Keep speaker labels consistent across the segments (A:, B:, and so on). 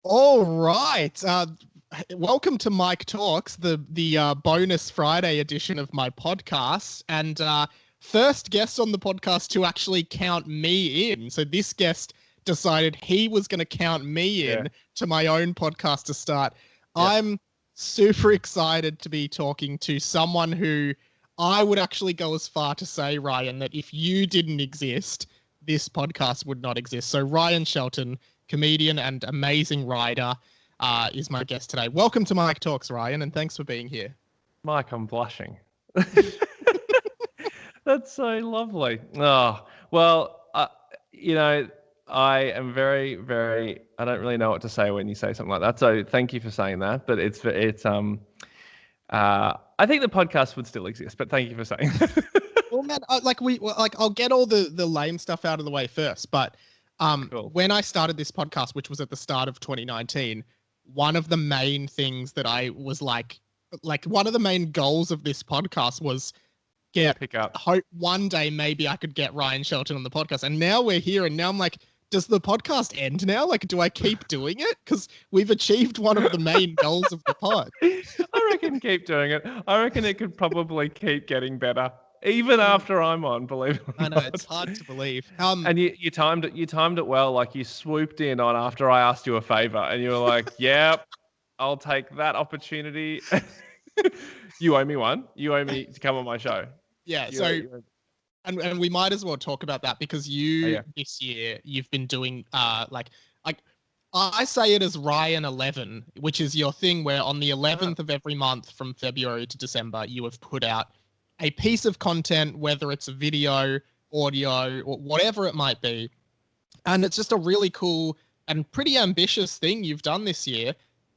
A: All right. Welcome to Mike Talks, the bonus Friday edition of my podcast, and first guest on the podcast to actually count me in. So this guest decided he was going to count me
B: Yeah.
A: in to my own podcast to start.
B: Yeah.
A: I'm super excited to be talking to someone who I would actually go as far to say, Ryan, that if you didn't exist, this podcast would not exist. So Ryan Shelton, comedian and amazing writer, is my guest today. Welcome to Mike Talks, Ryan, and thanks for being here.
B: Mike, I'm blushing. That's so lovely. Oh, well, I am very, very, I don't really know what to say when you say something like that. So thank you for saying that. But I think the podcast would still exist, but thank you for saying that.
A: Well, man, I'll get all the lame stuff out of the way first. But
B: Cool.
A: when I started this podcast, which was at the start of 2019, one of the main things that I was like one of the main goals of this podcast was hope one day maybe I could get Ryan Shelton on the podcast. And now we're here, and now I'm like, does the podcast end now? Like, do I keep doing it? Because we've achieved one of the main goals of the pod.
B: I reckon keep doing it. I reckon it could probably keep getting better, even after I'm on, believe it or
A: I know,
B: not.
A: it's hard to believe.
B: And you timed it well. Like you swooped in on after I asked you a favor, and you were like, "Yep, I'll take that opportunity." You owe me one. You owe me to come on my show.
A: Yeah.
B: You
A: And we might as well talk about that because this year you've been doing like I say it as Ryan 11, which is your thing where on the 11th of every month from February to December you have put out a piece of content, whether it's a video, audio, or whatever it might be. And it's just a really cool and pretty ambitious thing you've done this year.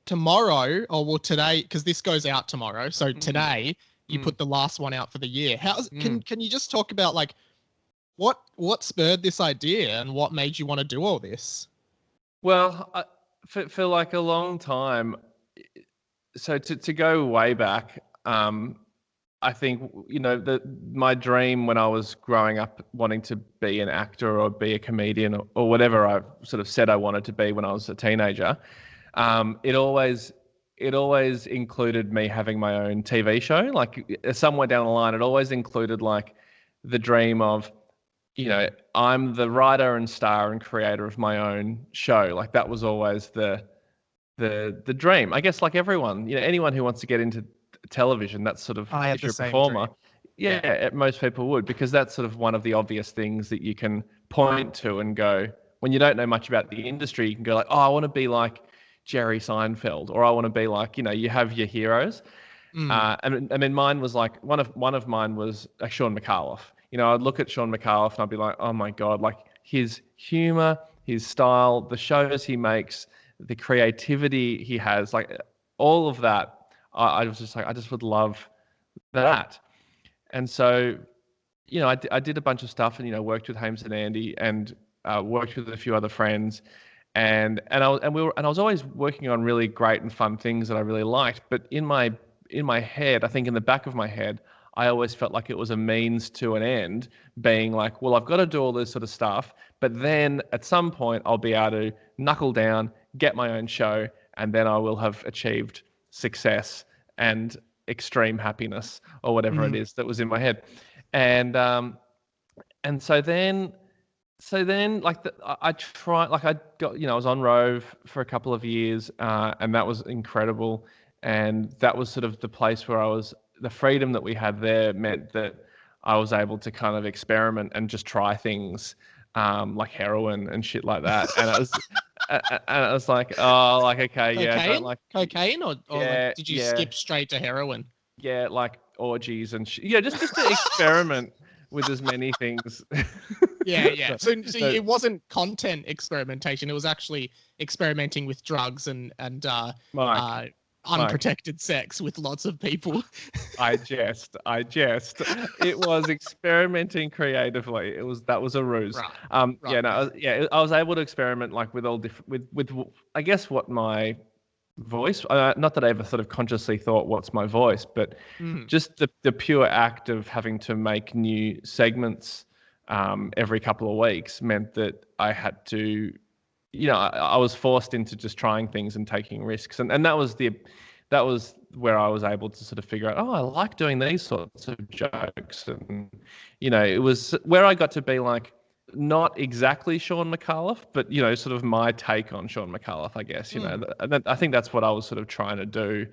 A: Tomorrow, or well today, because this goes out tomorrow. So today you put the last one out for the year. Can you just talk about like what spurred this idea and what made you want to do all this?
B: Well, for like a long time, so to go way back, I think my dream when I was growing up, wanting to be an actor or be a comedian or whatever I sort of said I wanted to be when I was a teenager, it always included me having my own TV show. Like somewhere down the line, it always included like the dream of, I'm the writer and star and creator of my own show. Like that was always the dream. I guess like everyone, anyone who wants to get into television, that's sort of,
A: I had
B: if you're a
A: the same
B: performer,
A: dream.
B: most people would, because that's sort of one of the obvious things that you can point to and go, when you don't know much about the industry, you can go like, oh, I want to be like Jerry Seinfeld, or I want to be like, you have your heroes. And I mean, mine was like one of mine was Sean McAuliffe. I'd look at Sean McAuliffe and I'd be like, oh my God, like his humor, his style, the shows he makes, the creativity he has, like all of that. I was just like, I just would love that. And so, I did a bunch of stuff and, worked with Hames and Andy and worked with a few other friends. And I was always working on really great and fun things that I really liked. But in my head, I think in the back of my head, I always felt like it was a means to an end, being like, well, I've got to do all this sort of stuff, but then at some point I'll be able to knuckle down, get my own show, and then I will have achieved success and extreme happiness or whatever it is that was in my head. And so then like I tried, like I got, I was on Rove for a couple of years, and that was incredible. And that was sort of the place where the freedom that we had there meant that I was able to kind of experiment and just try things, like heroin and shit like that. And I was like, oh, like, okay,
A: Cocaine?
B: yeah, I don't like
A: cocaine, or
B: yeah,
A: like, did you skip straight to heroin?
B: Yeah, like orgies and just to experiment with as many things.
A: Yeah. So it wasn't content experimentation. It was actually experimenting with drugs and
B: Mike,
A: unprotected sex with lots of people.
B: I jest. It was experimenting creatively. That was a ruse.
A: Right.
B: I was able to experiment like with all different with I guess what my voice. Not that I ever sort of consciously thought what's my voice, but just the pure act of having to make new segments every couple of weeks meant that I had to I was forced into just trying things and taking risks, and that was where I was able to sort of figure out, oh, I like doing these sorts of jokes, and it was where I got to be like not exactly Sean McAuliffe, but sort of my take on Sean McAuliffe, I guess. And I think that's what I was sort of trying to do,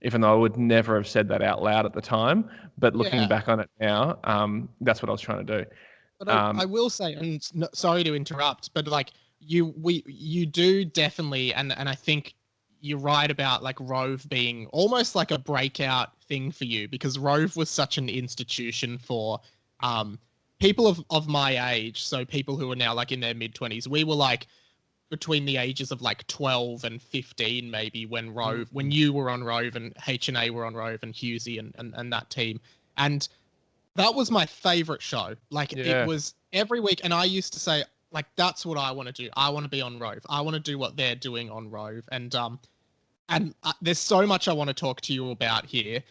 B: even though I would never have said that out loud at the time. But looking back on it now, that's what I was trying to do.
A: But I will say, and sorry to interrupt, but like you do definitely, and I think you're right about like Rove being almost like a breakout thing for you, because Rove was such an institution for people of my age. So people who are now like in their mid-20s. We were like between the ages of like 12 and 15 maybe when when you were on Rove and H&A were on Rove and Husey and that team. And that was my favorite show. Like it was every week. And I used to say, like, that's what I want to do. I want to be on Rove. I want to do what they're doing on Rove. And there's so much I want to talk to you about here.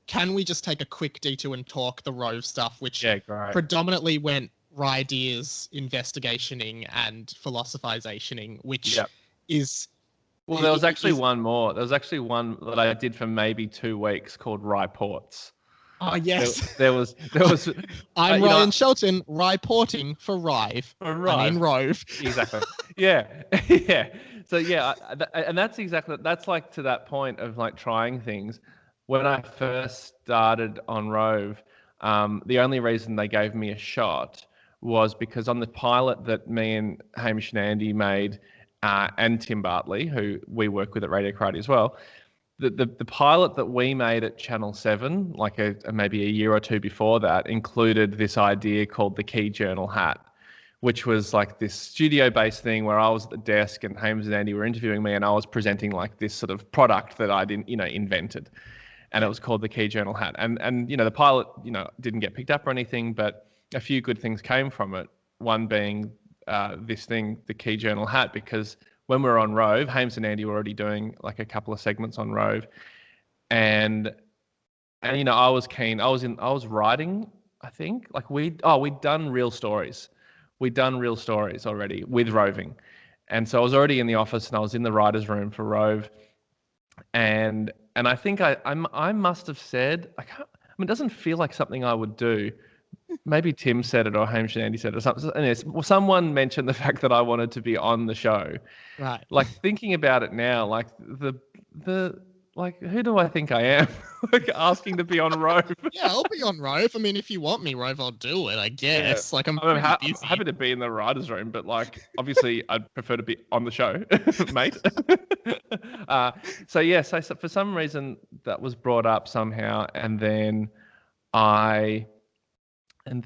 A: Can we just take a quick detour and talk the Rove stuff, which predominantly went Rydeers investigationing and philosophizationing, which is...
B: Well, there was actually one more. There was actually one that I did for maybe 2 weeks called Ryports.
A: Oh, yes.
B: There was.
A: I'm Ryan Shelton, reporting for Rive.
B: I mean,
A: Rove.
B: Exactly. Yeah. Yeah. So, and that's like to that point of like trying things. When I first started on Rove, the only reason they gave me a shot was because on the pilot that me and Hamish and Andy made, and Tim Bartley, who we work with at Radio Karate as well, the pilot that we made at Channel 7, like maybe a year or two before that, included this idea called the Key Journal hat, which was like this studio-based thing where I was at the desk and Hames and Andy were interviewing me and I was presenting like this sort of product that I didn't, invented. And it was called the Key Journal hat. And the pilot, didn't get picked up or anything, but a few good things came from it. One being this thing, the Key Journal hat, because when we were on Rove, Hames and Andy were already doing like a couple of segments on Rove, and I was keen. I was writing. I think like we'd done real stories. We'd done real stories already with roving, and so I was already in the office and I was in the writers' room for Rove, and I think I must have said it doesn't feel like something I would do. Maybe Tim said it or Hamish and Andy said it or something. And someone mentioned the fact that I wanted to be on the show.
A: Right.
B: Like thinking about it now, like like who do I think I am? Like asking to be on Rove.
A: Yeah, I'll be on Rove. I mean, if you want me, Rove, I'll do it, I guess. Yeah. Like I'm busy.
B: Happy to be in the writer's room, but like obviously I'd prefer to be on the show, mate. So for some reason that was brought up somehow, and then that's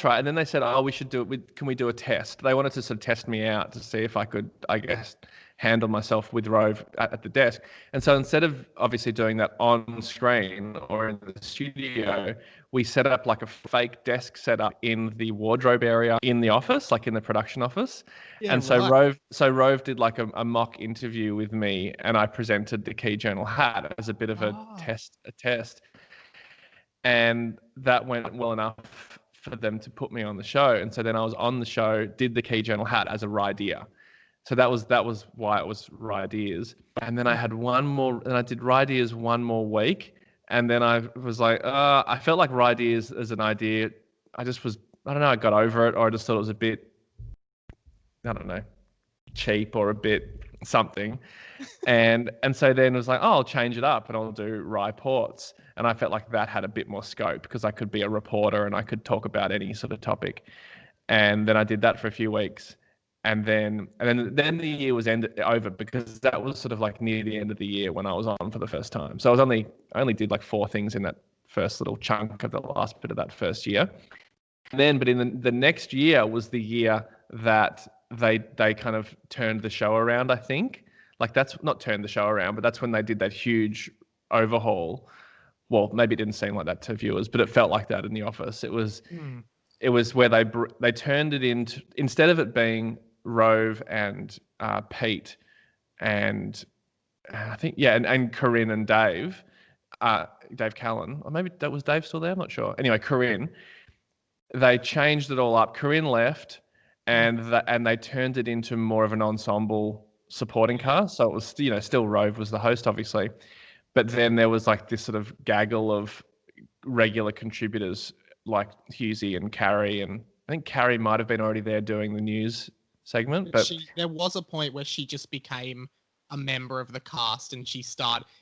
B: right. And then they said, oh, we should do it. Can we do a test? They wanted to sort of test me out to see if I could, I guess, handle myself with Rove at the desk. And so instead of obviously doing that on screen or in the studio, we set up like a fake desk setup in the wardrobe area in the office, like in the production office. Yeah, and so Rove did like a mock interview with me, and I presented the Key Journal hat as a bit of a test. And that went well enough for them to put me on the show. And so then I was on the show, did the Key Journal hat as a Rydeer. So that was why it was Rydeers. And then I had one more, and I did Rydeers one more week. And then I was like, I felt like Rydeers as an idea, I don't know, I got over it, or I just thought it was a bit, I don't know, cheap or a bit something. And so then it was like, I'll change it up and I'll do Ryports. And I felt like that had a bit more scope because I could be a reporter and I could talk about any sort of topic. And then I did that for a few weeks. And then the year was over because that was sort of like near the end of the year when I was on for the first time. So I only did like 4 things in that first little chunk of the last bit of that first year. But in the next year was the year that they kind of turned the show around, I think. Like that's not turned the show around, but that's when they did that huge overhaul. Well, maybe it didn't seem like that to viewers, but it felt like that in the office. It was where they turned it into, instead of it being Rove and Pete and I think and Corinne and Dave Callan, or maybe that was Dave still there. I'm not sure. Anyway, Corinne. They changed it all up. Corinne left, and they turned it into more of an ensemble supporting cast. So it was, still Rove was the host, obviously, but then there was like this sort of gaggle of regular contributors like Husey and Carrie, and I think Carrie might have been already there doing the news segment. But
A: there was a point where she just became a member of the cast, and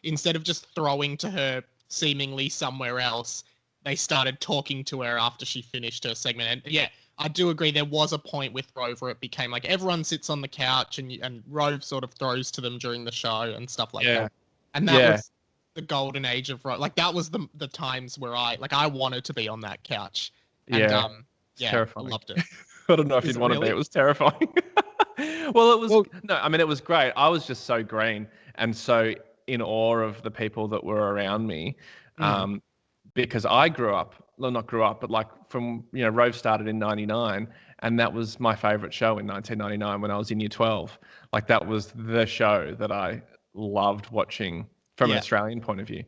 A: instead of just throwing to her seemingly somewhere else, they started talking to her after she finished her segment. And yeah, I do agree. There was a point with Rove where it became like everyone sits on the couch and Rove sort of throws to them during the show and stuff like that. And that was the golden age of Rove. Like that was the times where I wanted to be on that couch. And
B: terrifying.
A: I loved it.
B: I don't know if you'd want to be. It was terrifying. Well, it was no. I mean, it was great. I was just so green and so in awe of the people that were around me, because I not grew up, but like from Rove started in '99, and that was my favorite show in 1999 when I was in year 12. Like that was the show that I loved watching from an Australian point of view,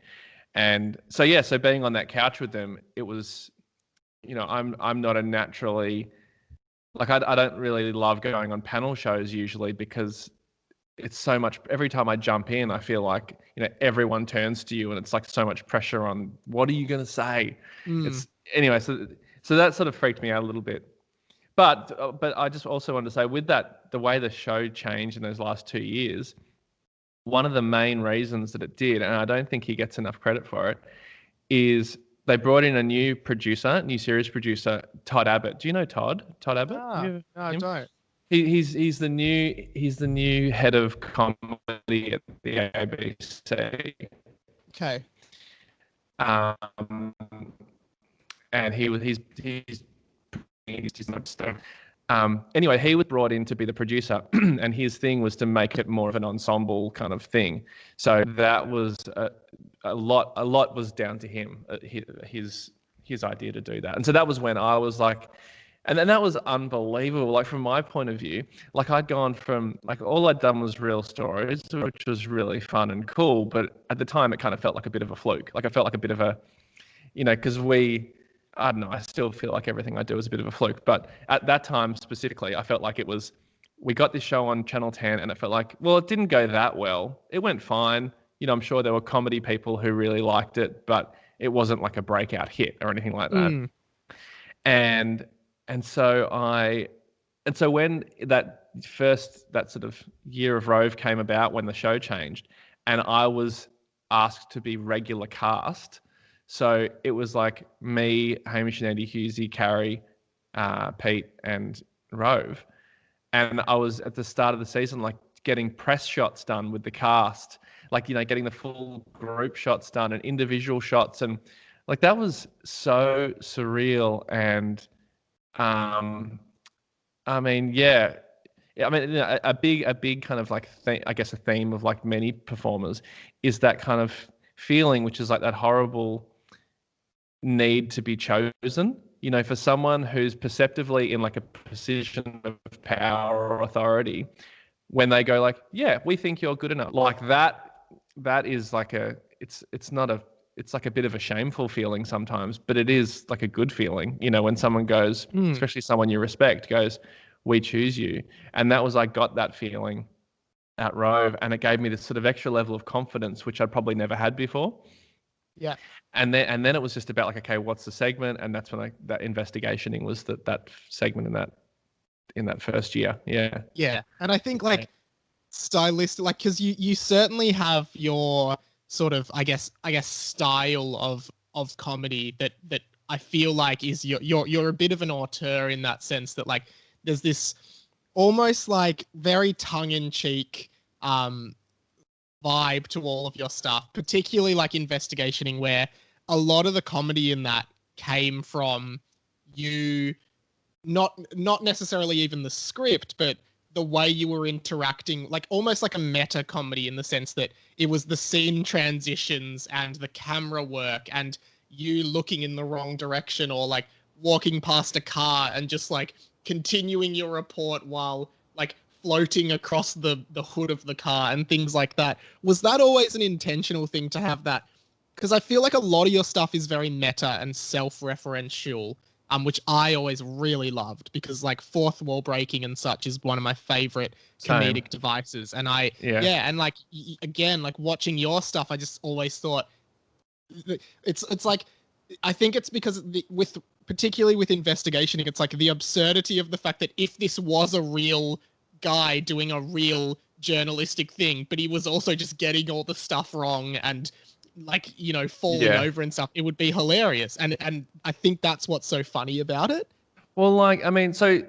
B: and so being on that couch with them, it was, I'm not a naturally. Like I don't really love going on panel shows usually because it's so much. Every time I jump in, I feel like everyone turns to you, and it's like so much pressure on. What are you going to say? It's anyway. So that sort of freaked me out a little bit. But I just also wanted to say with that, the way the show changed in those last 2 years, one of the main reasons that it did, and I don't think he gets enough credit for it, is they brought in a new series producer, Todd Abbott. Do you know Todd? Todd Abbott?
A: No, I don't.
B: He's the new head of comedy at the ABC.
A: Okay.
B: And he's not stone. Anyway, he was brought in to be the producer, and his thing was to make it more of an ensemble kind of thing. So that was a lot was down to him, his idea to do that. And so that was when I was like, and then that was unbelievable. Like from my point of view, like I'd gone from like all I'd done was real stories, which was really fun and cool. But at the time, it kind of felt like a bit of a fluke. Like I felt like a bit of a, because I don't know, I still feel like everything I do is a bit of a fluke. But at that time specifically, I felt like we got this show on Channel 10 and it felt like, well, it didn't go that well. It went fine. I'm sure there were comedy people who really liked it, but it wasn't like a breakout hit or anything like that. And so when that sort of year of Rove came about, when the show changed, and I was asked to be regular cast. So it was like me, Hamish and Andy, Husey, Carrie, Pete, and Rove. And I was at the start of the season, like getting press shots done with the cast, like, getting the full group shots done and individual shots. And like, that was so surreal. And, I mean, a big kind of like, I guess a theme of like many performers is that kind of feeling, which is like that horrible need to be chosen, for someone who's perceptively in like a position of power or authority, when they go like, yeah, we think you're good enough, like that is like it's like a bit of a shameful feeling sometimes, but it is like a good feeling, when someone goes, especially someone you respect, goes, we choose you. And that was, I got that feeling at Rove, and it gave me this sort of extra level of confidence, which I'd probably never had before.
A: Yeah.
B: And then it was just about like, okay, what's the segment? And that's when that investigationing was that segment in that first year. Yeah.
A: Yeah. And I think like stylistic, like, because you certainly have your sort of, I guess style of comedy that I feel like is you're a bit of an auteur in that sense, that like there's this almost like very tongue-in-cheek vibe to all of your stuff, particularly like investigationing, where a lot of the comedy in that came from you, not necessarily even the script, but the way you were interacting, like almost like a meta comedy, in the sense that it was the scene transitions and the camera work and you looking in the wrong direction, or like walking past a car and just like continuing your report while like floating across the hood of the car and things like that. Was that always an intentional thing to have that? Because I feel like a lot of your stuff is very meta and self-referential, which I always really loved because like fourth wall breaking and such is one of my favorite comedic devices. And and like again, like watching your stuff, I just always thought it's like, I think it's because particularly with investigation, it's like the absurdity of the fact that if this was a real guy doing a real journalistic thing, but he was also just getting all the stuff wrong and like, falling over and stuff, it would be hilarious. And I think that's what's so funny about it.
B: Well, like, I mean, so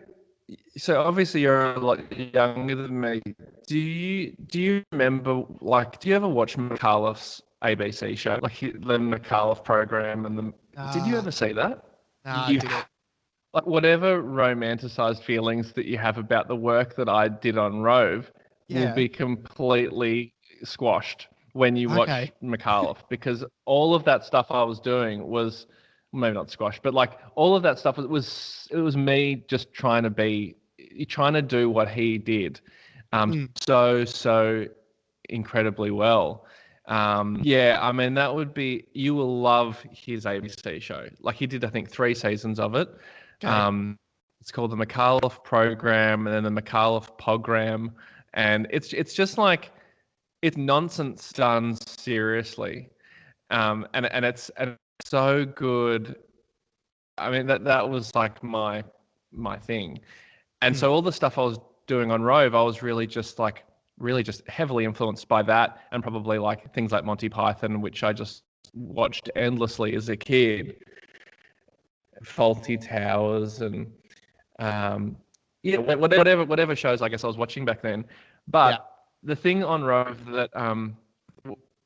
B: obviously you're a lot younger than me. Do you remember, like, do you ever watch McAuliffe's ABC show, like the McAuliffe program? And did you ever see that?
A: I did it.
B: Like, whatever romanticized feelings that you have about the work that I did on Rove will be completely squashed when you watch McAuliffe, because all of that stuff I was doing was, maybe not squashed, but like all of that stuff, it was me just trying to do what he did so incredibly well. I mean, that would be, you will love his ABC show. Like, he did, I think, 3 seasons of it. Okay. It's called the McAuliffe Program, and then the McAuliffe Program, and it's just like, it's nonsense done seriously, and it's so good. I mean, that was like my thing, and so all the stuff I was doing on Rove, I was really just heavily influenced by that, and probably like things like Monty Python, which I just watched endlessly as a kid. Faulty Towers and whatever shows I guess I was watching back then. But the thing on Rove that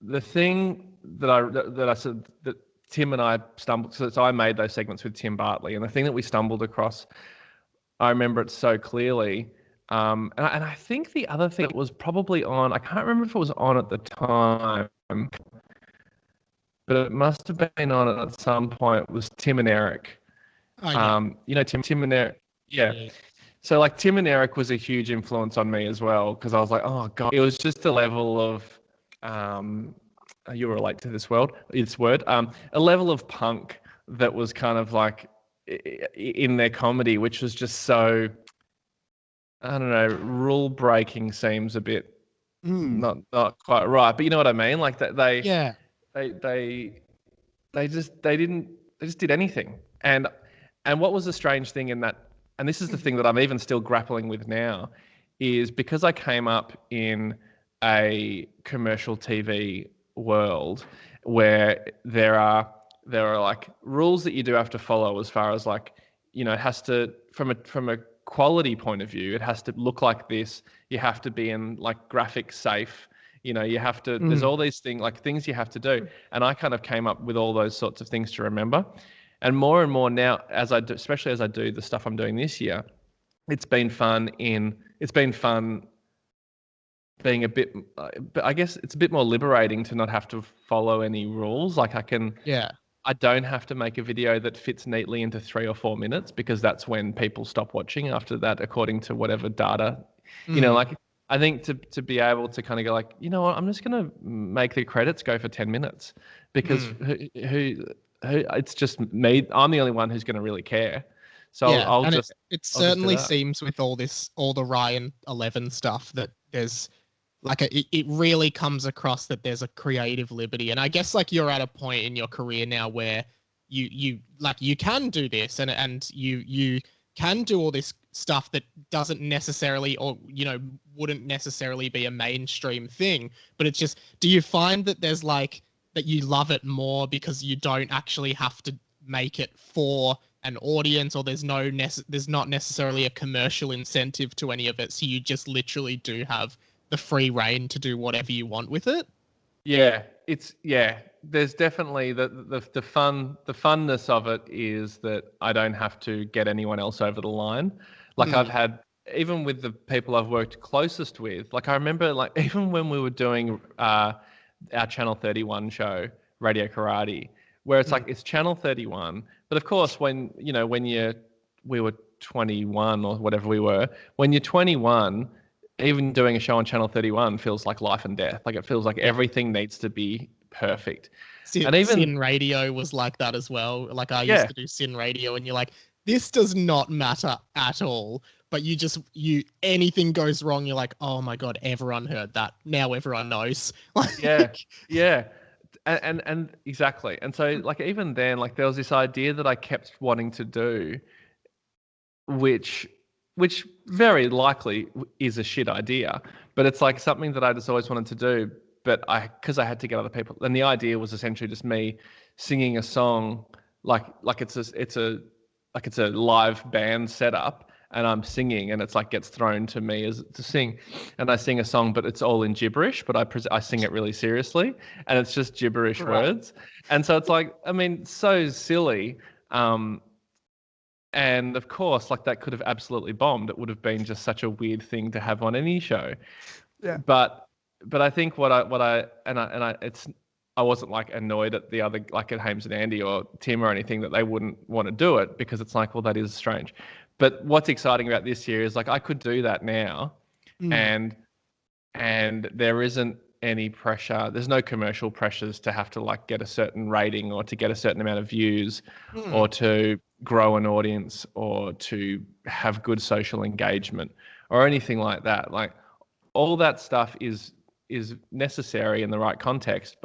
B: the thing that I said that Tim and I stumbled, so I made those segments with Tim Bartley, and the thing that we stumbled across, I remember it so clearly. And I think the other thing that was probably on, I can't remember if it was on at the time, but it must have been on at some point, was Tim and Eric. Tim and Eric. Yeah. So like Tim and Eric was a huge influence on me as well, because I was like, oh God, it was just a level of, you relate to this word, a level of punk that was kind of like in their comedy, which was just so, I don't know, rule breaking seems a bit not quite right, but you know what I mean? Like that they just did anything. And what was the strange thing in that, and this is the thing that I'm even still grappling with now, is because I came up in a commercial TV world where there are like rules that you do have to follow, as far as like, it has to, from a quality point of view, it has to look like this. You have to be in like graphic safe. You have to, there's all these things you have to do. And I kind of came up with all those sorts of things to remember. And more now, especially as I do the stuff I'm doing this year, it's been fun being a bit, but I guess it's a bit more liberating to not have to follow any rules. Like I don't have to make a video that fits neatly into 3 or 4 minutes, because that's when people stop watching after that, according to whatever data, like, I think to be able to kind of go like, you know what, I'm just going to make the credits go for 10 minutes, because who it's just me. I'm the only one who's going to really care. So
A: it certainly seems with all the Ryan 11 stuff, that there's like it really comes across that there's a creative liberty. And I guess like you're at a point in your career now where you can do this and you can do all this stuff that doesn't necessarily, or wouldn't necessarily be a mainstream thing, but it's just, do you find that there's like that you love it more because you don't actually have to make it for an audience, or there's not necessarily a commercial incentive to any of it, so you just literally do have the free reign to do whatever you want with it?
B: There's definitely the funness of it is that I don't have to get anyone else over the line. Like I've had, even with the people I've worked closest with, like I remember like even when we were doing our Channel 31 show, Radio Karate, where it's like, it's Channel 31, but of course when we were 21 or whatever we were, when you're 21, even doing a show on Channel 31 feels like life and death. Like it feels like everything needs to be perfect.
A: And even Sin Radio was like that as well. Like I used to do Sin Radio, and you're like, this does not matter at all. But anything goes wrong, you're like, oh my God, everyone heard that. Now everyone knows.
B: Yeah. And exactly. And so like even then, like there was this idea that I kept wanting to do, which very likely is a shit idea, but it's like something that I just always wanted to do. But because I had to get other people, and the idea was essentially just me singing a song, like it's a live band setup, and I'm singing, and it's like gets thrown to me as to sing, and I sing a song, but it's all in gibberish, but I sing it really seriously, and it's just gibberish words, and so it's like, I mean, so silly. And of course, like that could have absolutely bombed. It would have been just such a weird thing to have on any show.
A: Yeah.
B: But I think I wasn't like annoyed at the other, like at Hames and Andy or Tim or anything, that they wouldn't want to do it, because it's like, well, that is strange. But what's exciting about this year is like I could do that now, and there isn't any pressure. There's no commercial pressures to have to like get a certain rating or to get a certain amount of views or to grow an audience or to have good social engagement or anything like that. Like all that stuff is necessary in the right context,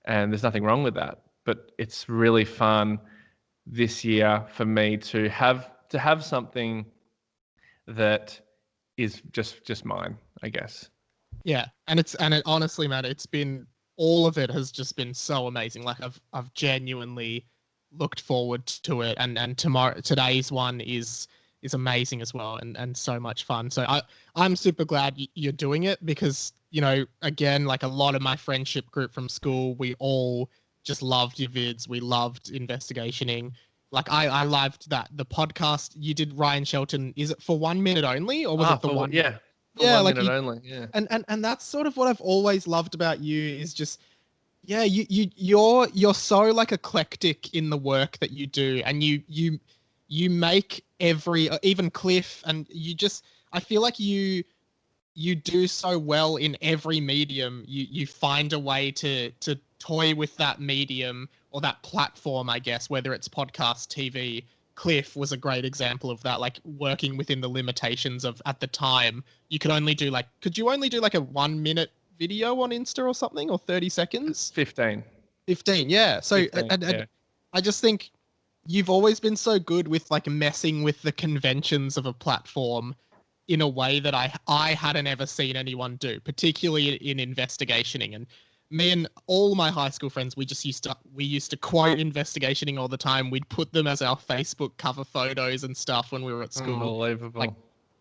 B: and there's nothing wrong with that. But it's really fun this year for me to have something that is just mine, I guess.
A: Yeah, and it honestly, Matt, it's been, all of it has just been so amazing. Like I've genuinely looked forward to it, and today's one is amazing as well, and so much fun. So I'm super glad you're doing it, because again, like a lot of my friendship group from school, we all just loved your vids. We loved investigationing. Like I loved the podcast you did, Ryan Shelton. Is it for 1 minute only, or was it the one?
B: Yeah. For
A: yeah,
B: 1
A: like
B: minute only. Yeah.
A: And that's sort of what I've always loved about you, is just, yeah, you're so like eclectic in the work that you do, and you make every, even Cliff, and I feel like you do so well in every medium. You find a way to toy with that medium or that platform, I guess, whether it's podcast, TV. Cliff was a great example of that, like working within the limitations of, at the time, could you only do like a 1 minute video on Insta or something, or 30 seconds?
B: 15.
A: Yeah. So
B: 15,
A: and I just think you've always been so good with like messing with the conventions of a platform in a way that I hadn't ever seen anyone do, particularly in investigationing. And me and all my high school friends, we used to quote investigationing all the time. We'd put them as our Facebook cover photos and stuff when we were at school.
B: Unbelievable.
A: Like,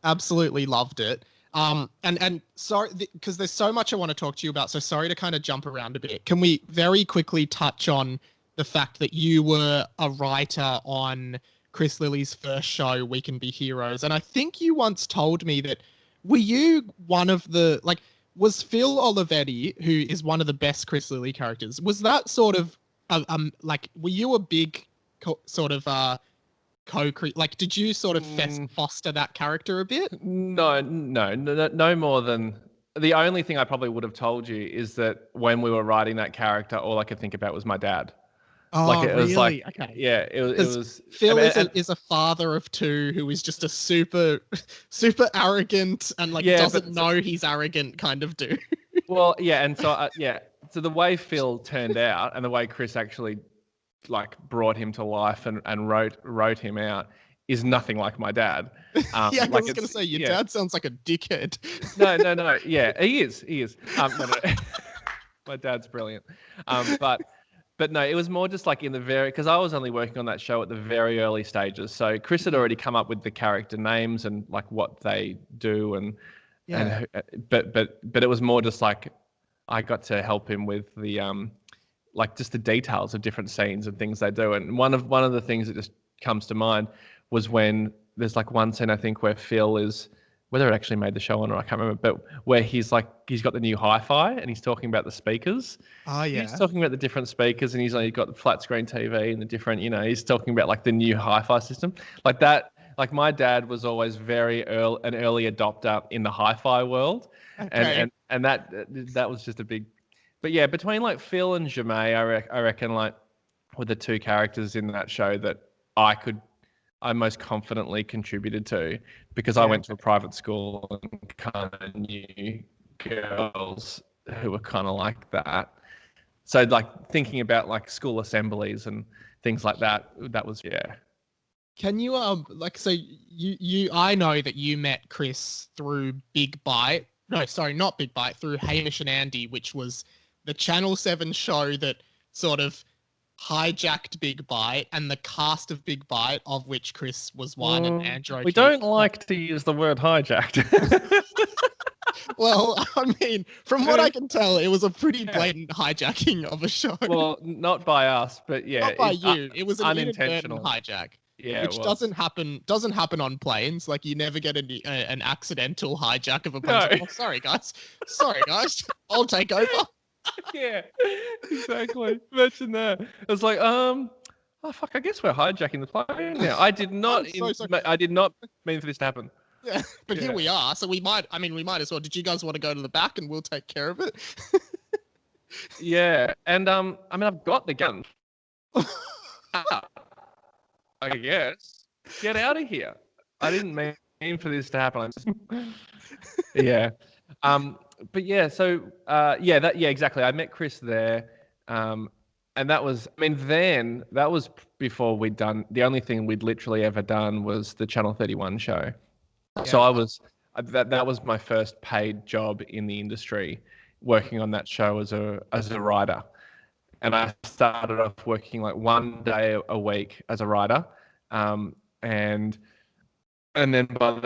A: absolutely loved it. And sorry, because there's so much I want to talk to you about. So sorry to kind of jump around a bit. Can we very quickly touch on the fact that you were a writer on Chris Lilly's first show, We Can Be Heroes? And I think you once told me that, were you one of the, like, was Phil Olivetti, who is one of the best Chris Lilly characters, was that sort of, like, were you a big like, did you sort of foster that character a bit?
B: No more than, the only thing I probably would have told you is that when we were writing that character, all I could think about was my dad.
A: Oh, like, it was
B: really?
A: Like, okay.
B: Yeah, it was.
A: Phil is a father of two who is just a super arrogant and like doesn't know he's arrogant kind of dude.
B: Well, yeah, and so so the way Phil turned out and the way Chris actually like brought him to life and wrote him out is nothing like my dad.
A: Yeah, like I was going to say, your dad sounds like a dickhead.
B: No. Yeah, he is. No. My dad's brilliant. But no, it was more just like in the because I was only working on that show at the very early stages. So Chris had already come up with the character names and like what they do but it was more just like I got to help him with the like just the details of different scenes and things they do. And one of the things that just comes to mind was when there's like one scene I think where Phil is, whether it actually made the show on or I can't remember, but where he's got the new hi-fi and he's talking about the speakers.
A: Oh yeah.
B: He's talking about the different speakers and he's got the flat screen TV and the different, he's talking about like the new hi-fi system. Like that, like my dad was always an early adopter in the hi-fi world. Okay. And that was just a big But yeah, between like Phil and Jamae, I reckon like were the two characters in that show that I most confidently contributed to, because I went to a private school and kind of knew girls who were kind of like that. So like thinking about like school assemblies and things like that, that was, yeah.
A: Can you like, so I know that you met Chris through Big Bite. No, sorry, not Big Bite, through Hamish and Andy, which was the Channel 7 show that sort of hijacked Big Bite, and the cast of Big Bite, of which Chris was one, and Andrew.
B: We don't like to use the word hijacked.
A: Well, I mean, from what I can tell, it was a pretty blatant hijacking of a show.
B: Well, not by us, but yeah,
A: not by you. It was an
B: unintentional
A: hijack.
B: Yeah,
A: which doesn't happen on planes. Like, you never get an accidental hijack of a plane. No. Oh, sorry guys, I'll take over.
B: Yeah, exactly. Imagine that. It's like, oh fuck, I guess we're hijacking the plane now. I did not. I did not mean for this to happen.
A: Yeah, but here we are. So we might as well. Did you guys want to go to the back and we'll take care of it?
B: Yeah, and I mean, I've got the gun. I guess. Get out of here. I didn't mean for this to happen. Yeah. But yeah, so exactly. I met Chris there. And that was, I mean, then that was before we'd done, the only thing we'd literally ever done was the Channel 31 show. Yeah. So that was my first paid job in the industry, working on that show as a writer. And I started off working like one day a week as a writer. And then by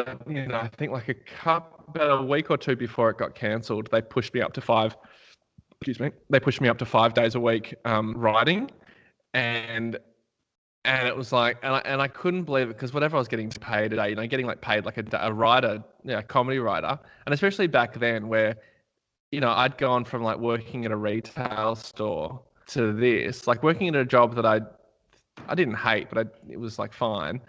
B: I think like about a week or two before it got cancelled, they pushed me up to 5 days a week writing. And it was like, and I couldn't believe it, because whatever I was getting paid a day, getting like paid like a writer, comedy writer. And especially back then where, I'd gone from like working at a retail store to this, like working in a job that I didn't hate, but it was like fine.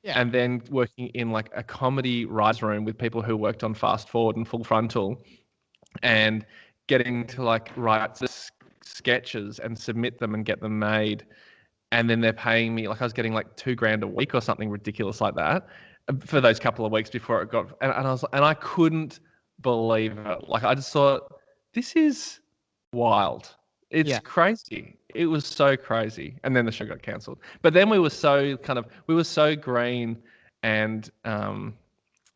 B: Yeah. And then working in like a comedy writers room with people who worked on Fast Forward and Full Frontal, and getting to like write sketches and submit them and get them made. And then they're paying me, like I was getting like $2,000 a week or something ridiculous like that for those couple of weeks before it got, and I couldn't believe it. Like, I just thought, this is wild. It's crazy. It was so crazy. And then the show got cancelled. But then we were so green, and,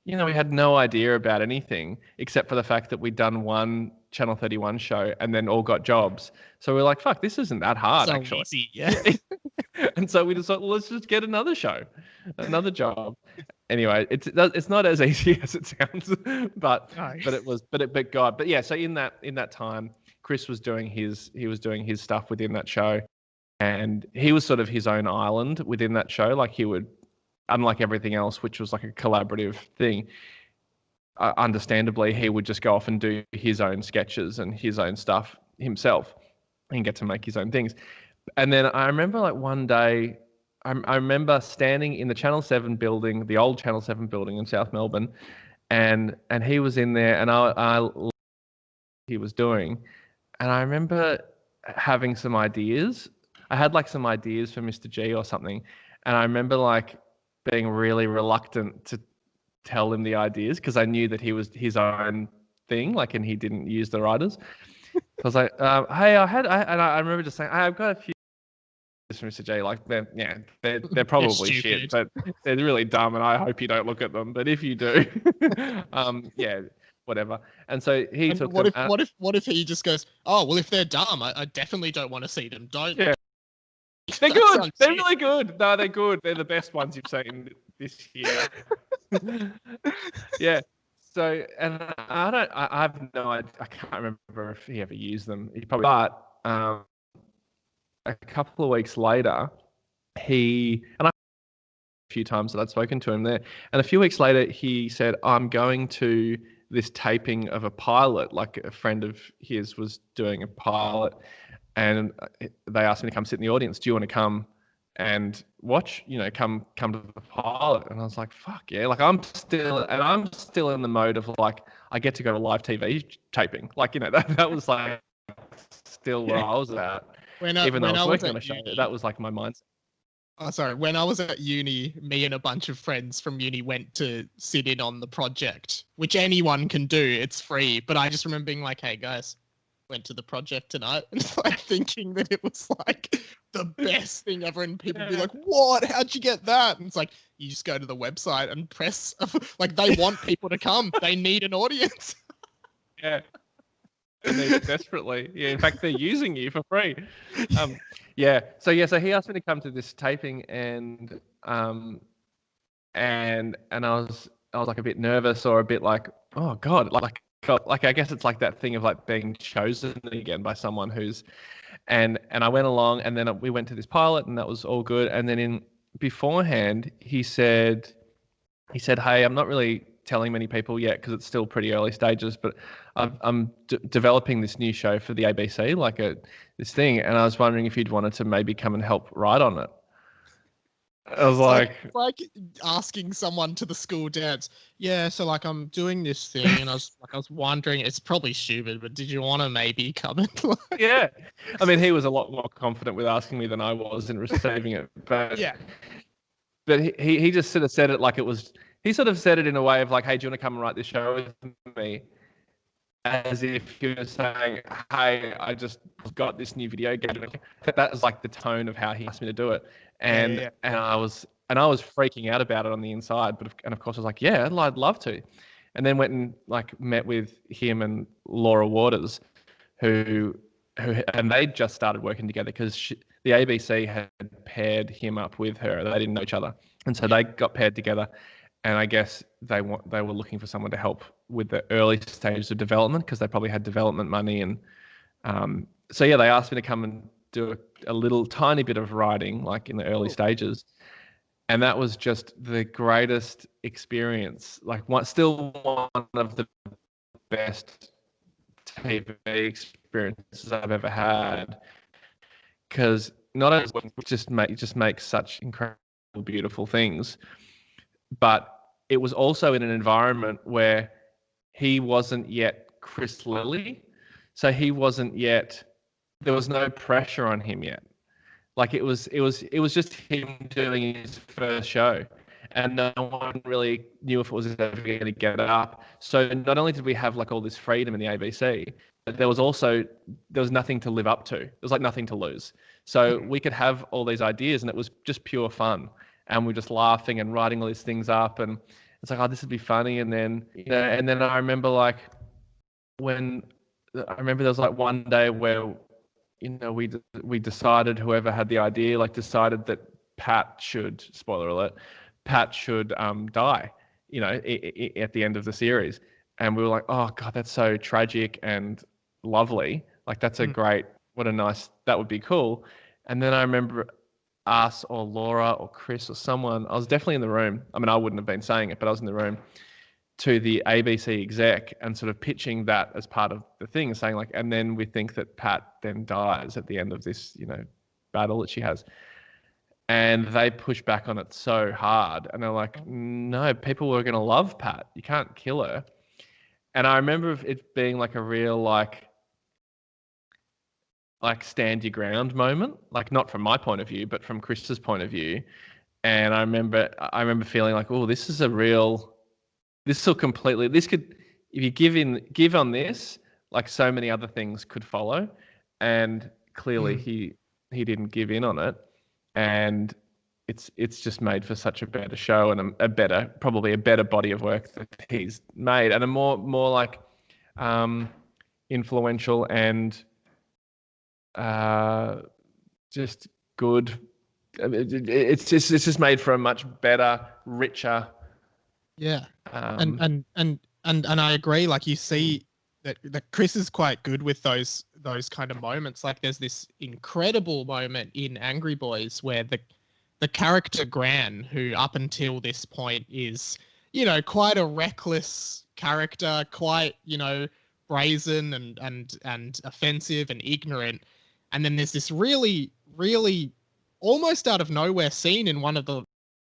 B: we had no idea about anything except for the fact that we'd done one Channel 31 show and then all got jobs. So we're like, fuck, this isn't that hard, actually.
A: Easy, yeah.
B: And so we just thought, well, let's just get another show, another job. Anyway, it's not as easy as it sounds, but God. But yeah, so in that time, Chris was doing his stuff within that show, and he was sort of his own island within that show. Like, he would, unlike everything else, which was like a collaborative thing, understandably, he would just go off and do his own sketches and his own stuff himself and get to make his own things. And then I remember like one day, I remember standing in the Channel 7 building, the old Channel 7 building in South Melbourne, and he was in there, and I he was doing, and I remember having some ideas. I had like some ideas for Mr. G or something, and I remember like being really reluctant to tell him the ideas, because I knew that he was his own thing, like, and he didn't use the writers. So I was like, hey, I remember just saying, I've got a few from Mr. J, like, they're probably shit, but they're really dumb, and I hope you don't look at them. But if you do, whatever. And so he took
A: what if he just goes, oh, well, if they're dumb, I definitely don't want to see them. Don't.
B: Yeah. They're good. They're really good. No, they're good. They're the best ones you've seen this year. Yeah. So, and I have no idea. I can't remember if he ever used them. He probably, but a couple of weeks later, a few times that I'd spoken to him there, and a few weeks later, he said, I'm going to this taping of a pilot. Like, a friend of his was doing a pilot, and they asked me to come sit in the audience. Do you want to come and watch, come to the pilot? And I was like, fuck yeah. Like, I'm still in the mode of like, I get to go to live TV taping. Like, that was like still where I was at. Even though I was working on a show, that was like my mindset.
A: Oh, sorry. When I was at uni, me and a bunch of friends from uni went to sit in on the project, which anyone can do. It's free. But I just remember being like, hey, guys, went to the project tonight. And like thinking that it was like the best thing ever. And people would be like, what? How'd you get that? And it's like, you just go to the website and press. Like, they want people to come. They need an audience.
B: Yeah. They need it desperately. Yeah, in fact, they're using you for free. Yeah. So he asked me to come to this taping, and I was like a bit nervous or a bit like, oh God, like I guess it's like that thing of like being chosen again by someone who's, and I went along, and then we went to this pilot, and that was all good. And then beforehand, he said, hey, I'm not really telling many people yet because it's still pretty early stages, but I'm developing this new show for the ABC, like this thing, and I was wondering if you'd wanted to maybe come and help write on it. I was like
A: asking someone to the school dance. Yeah, so like I'm doing this thing, and I was wondering, it's probably stupid, but did you want to maybe come and
B: Yeah, I mean, he was a lot more confident with asking me than I was in receiving it, but
A: yeah.
B: But he just sort of said it like it was. He sort of said it in a way of like, "Hey, do you want to come and write this show with me?" As if he was saying, "Hey, I just got this new video game." That was like the tone of how he asked me to do it, and I was freaking out about it on the inside. But of course I was like, "Yeah, I'd love to," and then went and like met with him and Laura Waters, who and they just started working together because the ABC had paired him up with her. They didn't know each other, and so they got paired together. And I guess they were looking for someone to help with the early stages of development because they probably had development money. And so they asked me to come and do a little tiny bit of writing, like in the early stages. And that was just the greatest experience. Like still one of the best TV experiences I've ever had, because not only just makes such incredible, beautiful things, but it was also in an environment where he wasn't yet Chris Lilly, so he wasn't yet. There was no pressure on him yet. Like it was just him doing his first show, and no one really knew if it was ever going to get up. So not only did we have like all this freedom in the ABC, but there was nothing to live up to. There was like nothing to lose. So we could have all these ideas, and it was just pure fun. And we're just laughing and writing all these things up, and it's like, oh, this would be funny. And then and then I remember like there was like one day where we decided, whoever had the idea decided that Pat should, spoiler alert, Pat should die, at the end of the series. And we were like, oh God, that's so tragic and lovely. Like that's that would be cool. And then I remember us or Laura or Chris or someone, I was definitely in the room. I mean, I wouldn't have been saying it, but I was in the room, to the ABC exec and sort of pitching that as part of the thing, saying like, and then we think that Pat then dies at the end of this, battle that she has. And they push back on it so hard. And they're like, no, people are going to love Pat. You can't kill her. And I remember it being like a real, like stand your ground moment, like not from my point of view, but from Chris's point of view. And I remember feeling like, oh, this could, if you give on this, like so many other things could follow. And clearly he didn't give in on it. And it's just made for such a better show and probably a better body of work that he's made, and a more like influential and just good. It's just made for a much better, richer.
A: Yeah. And I agree. Like you see that Chris is quite good with those kind of moments. Like there's this incredible moment in Angry Boys where the character Gran, who up until this point is, quite a reckless character, quite, brazen and offensive and ignorant. And then there's this really, really almost out of nowhere scene in one of the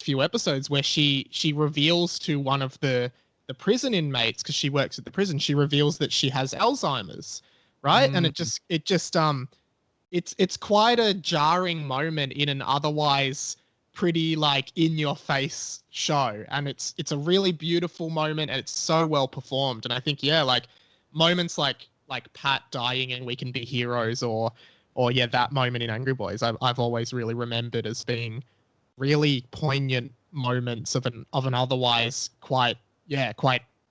A: few episodes where she reveals to one of the prison inmates, because she works at the prison, she reveals that she has Alzheimer's, right? And it's quite a jarring moment in an otherwise pretty like in your face show, and it's a really beautiful moment, and it's so well performed. And I think like moments like Pat dying and We Can Be Heroes, or that moment in Angry Boys, I've always really remembered as being really poignant moments of an otherwise quite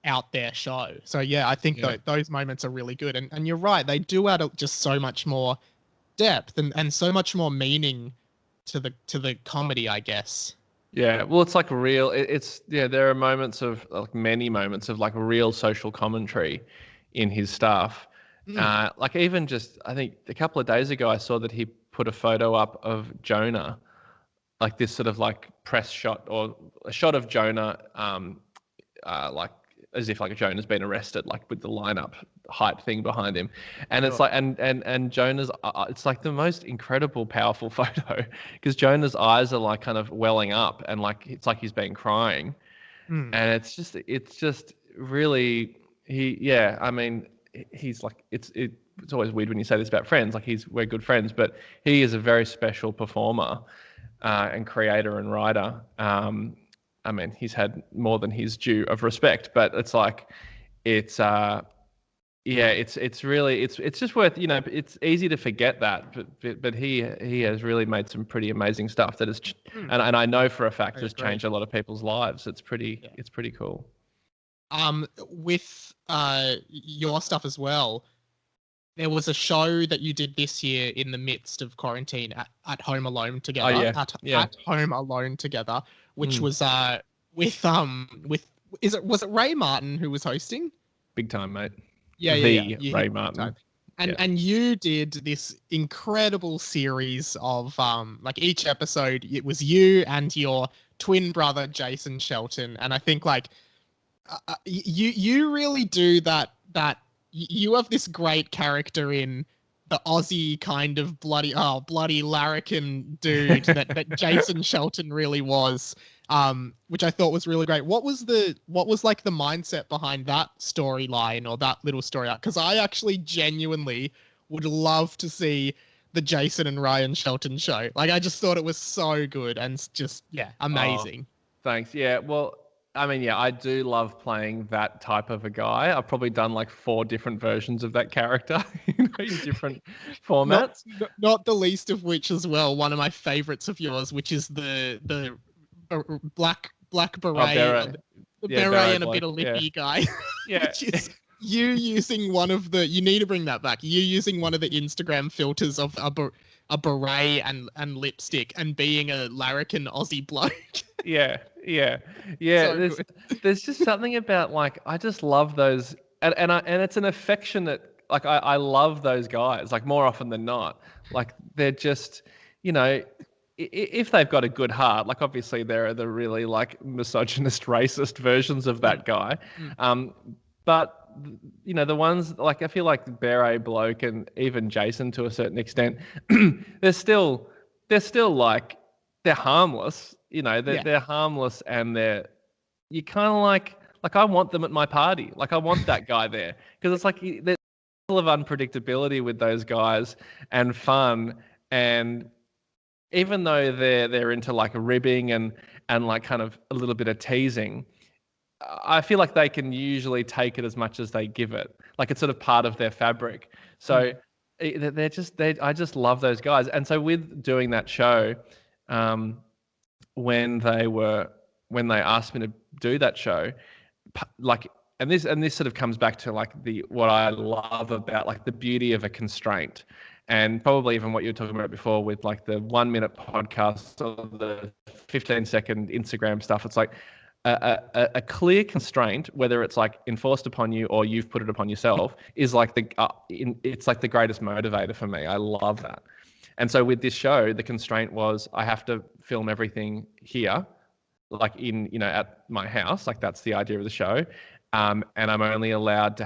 A: out there show. So I think those moments are really good, and you're right, they do add just so much more depth and so much more meaning to the comedy, I guess.
B: Yeah, well, it's like real. There are moments of like many moments of like real social commentary in his stuff. Like even just I think a couple of days ago, I saw that he put a photo up of Jonah, like this sort of like press shot or a shot of Jonah, like as if like Jonah's been arrested, like with the lineup height thing behind him, and it's like and Jonah's it's like the most incredible, powerful photo because Jonah's eyes are like kind of welling up and like it's like he's been crying, and it's just really I mean he's like it's always weird when you say this about friends, like we're good friends, but he is a very special performer and creator and writer. I mean, he's had more than his due of respect, but it's like, it's really, it's just worth, it's easy to forget that, but he has really made some pretty amazing stuff that has, and I know for a fact has changed a lot of people's lives. It's pretty cool.
A: With your stuff as well, there was a show that you did this year in the midst of quarantine at home alone together.
B: Oh, yeah.
A: At home alone together, which was with was it Ray Martin who was hosting?
B: Big time, mate.
A: Yeah.
B: Ray Martin.
A: And you did this incredible series of like each episode it was you and your twin brother Jason Shelton, and I think like you really do that you have this great character in the Aussie kind of bloody larrikin dude that Jason Shelton really was, which I thought was really great. What was like the mindset behind that storyline or that little story arc? Because I actually genuinely would love to see the Jason and Ryan Shelton show. Like I just thought it was so good and just amazing.
B: Oh, thanks. Yeah, well, I mean, I do love playing that type of a guy. I've probably done like 4 different versions of that character in different formats.
A: Not the least of which as well, one of my favorites of yours, which is the black beret, the beret and a bit of lippy guy.
B: Yeah.
A: Which is you using one of the, you need to bring that back. You using one of the Instagram filters of a beret and lipstick and being a larrikin Aussie bloke.
B: Yeah. So there's just something about like I just love those, and it's an affectionate, like I love those guys like more often than not. Like they're just, if they've got a good heart, like obviously there are the really like misogynist, racist versions of that guy, but the ones like I feel like Beret bloke and even Jason to a certain extent, they're still like they're harmless. They're harmless, and you kind of like I want them at my party. Like I want that guy there because it's like there's a level of unpredictability with those guys and fun, and even though they're into like ribbing and like kind of a little bit of teasing, I feel like they can usually take it as much as they give it. Like it's sort of part of their fabric. So I just love those guys. And so with doing that show, when they asked me to do that show, like, and this sort of comes back to like what I love about like the beauty of a constraint, and probably even what you were talking about before with like the 1-minute podcast or the 15-second Instagram stuff. It's like a clear constraint, whether it's like enforced upon you or you've put it upon yourself, is like it's like the greatest motivator for me. I love that. And so with this show, the constraint was I have to film everything here, like at my house. Like that's the idea of the show. And I'm only allowed to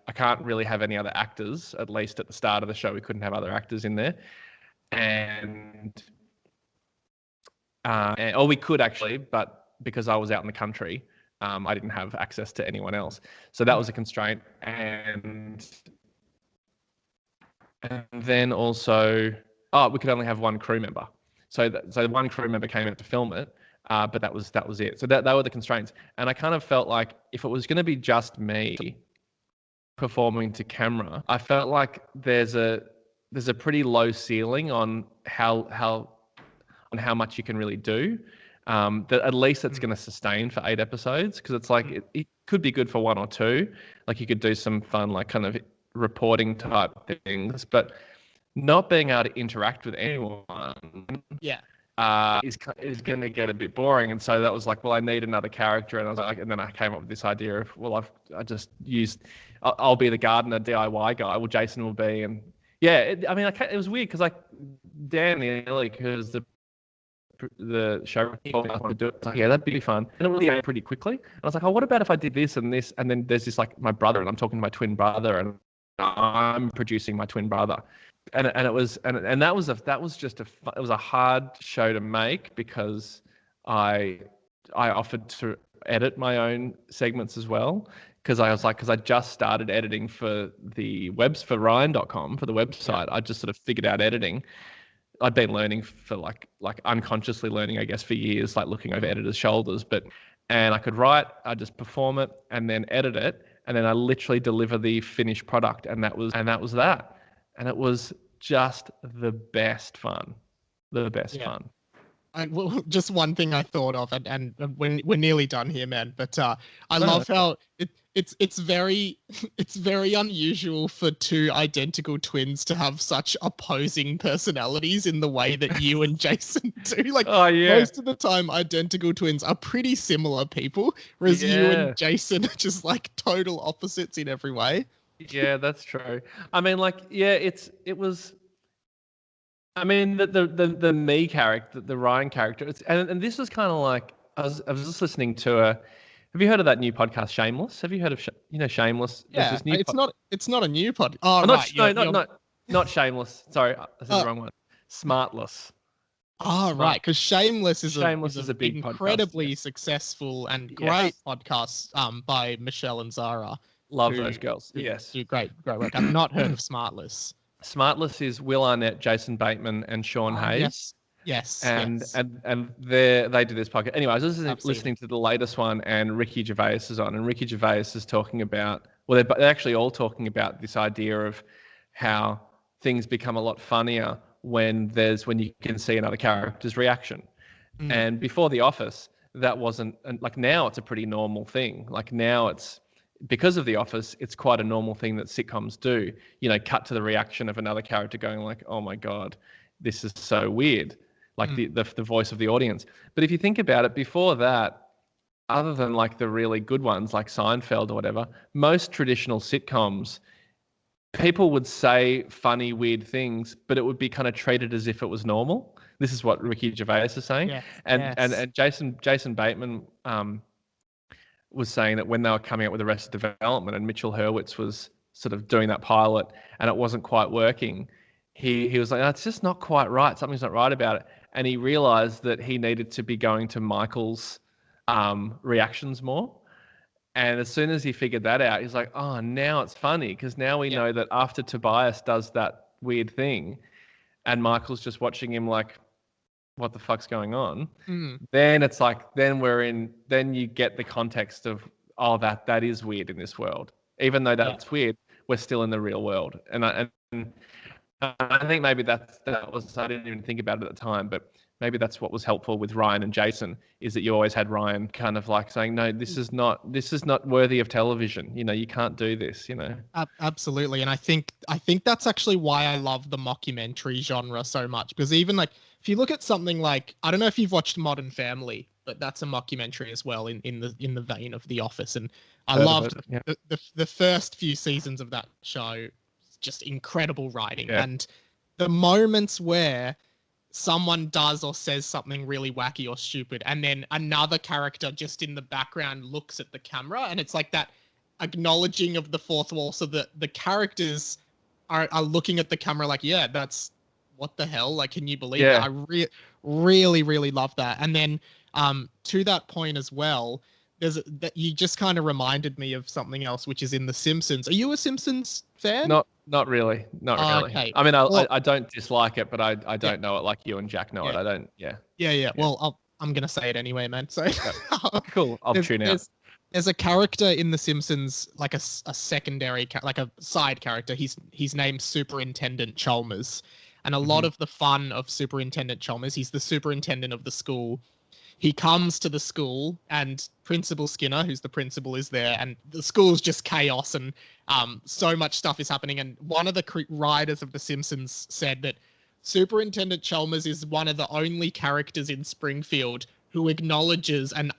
B: I can't really have any other actors, at least at the start of the show, we couldn't have other actors in there. Or we could actually, but because I was out in the country, I didn't have access to anyone else. So that was a constraint. And And then also, we could only have one crew member. So one crew member came out to film it, but that was it. So that were the constraints. And I kind of felt like if it was going to be just me performing to camera, I felt like there's a pretty low ceiling on how much you can really do. That at least it's going to sustain for 8 episodes, because it's like it could be good for 1 or 2. Like you could do some fun, like kind of reporting type things, but not being able to interact with anyone, is going to get a bit boring. And so that was like, well, I need another character. And I was like, and then I came up with this idea of, well, I'll be the gardener DIY guy. Well, Jason will be, and yeah, it was weird because like Dan Neely, because the show told me I wanted to do it. Like, yeah, that'd be fun. And it really came pretty quickly. And I was like, oh, what about if I did this and this? And then there's this like my brother, and I'm talking to my twin brother, and I'm producing my twin brother. And it was a hard show to make, because I offered to edit my own segments as well, because I just started editing for the webs for Ryan.com, for the website. I just sort of figured out editing. I'd been learning for like unconsciously learning, I guess, for years, like looking over editors' shoulders. And I could write, I just perform it and then edit it, and then I literally deliver the finished product, and that was that. And it was just the best fun. Fun.
A: And well, just one thing I thought of, and we're nearly done here, man. But I love how it's very unusual for 2 identical twins to have such opposing personalities in the way that you and Jason do. Like, most of the time, identical twins are pretty similar people, whereas you and Jason are just like total opposites in every way.
B: Yeah, that's true. I mean, like, yeah, it was. I mean, the me character, the Ryan character, and this was kind of like I was just listening to a. Have you heard of that new podcast, Shameless? Have you heard of Shameless?
A: Yeah, it's not a new podcast. Oh,
B: right, not Shameless. Sorry, this is the wrong one. Smartless.
A: Oh, right, because Shameless is
B: a big
A: incredibly
B: podcast,
A: successful and great podcast by Michelle and Zara.
B: Love those girls. Yes,
A: do great work. I've not heard of Smartless.
B: Smartless is Will Arnett, Jason Bateman, and Sean Hayes.
A: Yes.
B: And they do this podcast. Anyway, I was listening to the latest one, and Ricky Gervais is on, and Ricky Gervais is talking about, well, they're actually all talking about this idea of how things become a lot funnier when you can see another character's reaction. And before The Office, that wasn't, and like now it's a pretty normal thing. Like now it's, because of The Office, it's quite a normal thing that sitcoms do. Cut to the reaction of another character going like, "Oh my God, this is so weird," like the voice of the audience. But if you think about it, before that, other than like the really good ones like Seinfeld or whatever, most traditional sitcoms, people would say funny, weird things, but it would be kind of treated as if it was normal. This is what Ricky Gervais is saying, and Jason Bateman was saying that when they were coming up with Arrested Development and Mitchell Hurwitz was sort of doing that pilot and it wasn't quite working, he was like, "Oh, it's just not quite right. Something's not right about it." And he realized that he needed to be going to Michael's reactions more. And as soon as he figured that out, he's like, "Oh, now it's funny, because now we know that after Tobias does that weird thing and Michael's just watching him like, what the fuck's going on?" Then it's like, then you get the context of, oh, that is weird in this world. Even though that's weird, we're still in the real world. And I think maybe that was, I didn't even think about it at the time, but maybe that's what was helpful with Ryan and Jason, is that you always had Ryan kind of like saying, "No, this is not worthy of television. You can't do this,
A: Absolutely. And I think that's actually why I love the mockumentary genre so much, because even like, if you look at something like, I don't know if you've watched Modern Family, but that's a mockumentary as well in the vein of The Office. And I loved the first few seasons of that show. Just incredible writing. And the moments where someone does or says something really wacky or stupid, and then another character just in the background looks at the camera, and it's like that acknowledging of the fourth wall, so that the characters are looking at the camera like, yeah, that's, what the hell? Like, can you believe that? I really, really love that. And then to that point as well, that you just kind of reminded me of something else, which is in The Simpsons. Are you a Simpsons fan?
B: Not really. Not
A: Oh,
B: really.
A: okay.
B: I mean,
A: Well,
B: I don't dislike it, but I
A: yeah,
B: don't know it like you and Jack know it.
A: yeah,
B: I don't. Yeah.
A: yeah.
B: Yeah.
A: Well, I'm gonna say it anyway, man. So
B: Yep. Cool. I'll
A: there's
B: tune out.
A: there's a character in The Simpsons, like a secondary, like a side character. He's named Superintendent Chalmers, and a lot
B: Mhm.
A: of the fun of Superintendent Chalmers, he's the superintendent of the school. He comes to the school, and Principal Skinner, who's the principal, is there, and the school's just chaos, and so much stuff is happening. And one of the writers of The Simpsons said that Superintendent Chalmers is one of the only characters in Springfield who acknowledges and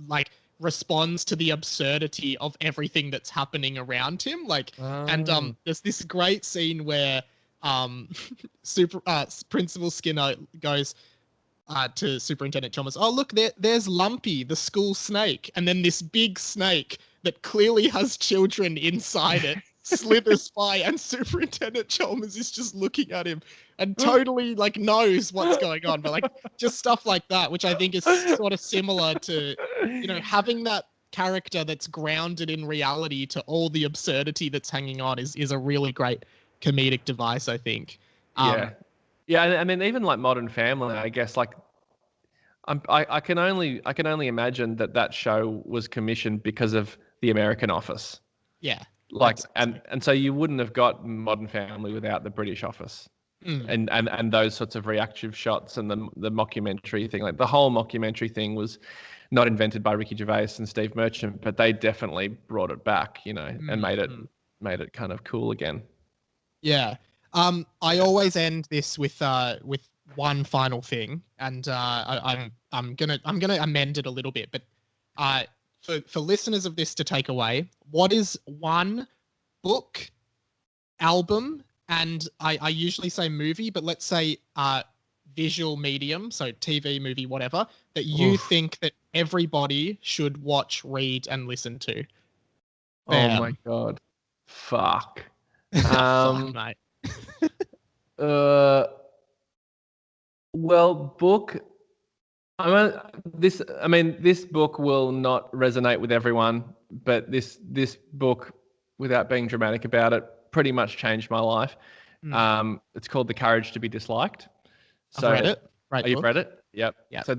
A: like responds to the absurdity of everything that's happening around him. Like, and
B: Oh.
A: there's this great scene where um, Principal Skinner goes to Superintendent Chalmers, oh, look, there's Lumpy, the school snake. And then this big snake that clearly has children inside it slithers by, and Superintendent Chalmers is just looking at him and totally like knows what's going on. But like just stuff like that, which I think is sort of similar to, having that character that's grounded in reality to all the absurdity that's hanging on is a really great comedic device, I think.
B: Yeah. Yeah, I mean, even like Modern Family, I guess, like I can only imagine that show was commissioned because of The American Office.
A: Yeah.
B: Like, and so you wouldn't have got Modern Family without the British Office, and those sorts of reactive shots and the mockumentary thing. Like the whole mockumentary thing was not invented by Ricky Gervais and Steve Merchant, but they definitely brought it back, and made it kind of cool again.
A: Yeah. I always end this with one final thing, and I'm gonna amend it a little bit, but for listeners of this to take away, what is one book, album, and I usually say movie, but let's say visual medium, so TV, movie, whatever, that you think that everybody should watch, read, and listen to?
B: Oh my God. Fuck.
A: Fuck, mate.
B: Well, book. This book will not resonate with everyone, but this book, without being dramatic about it, pretty much changed my life. It's called The Courage to be Disliked. So,
A: I've read it. Right.
B: You've read it? Yep.
A: Yeah.
B: So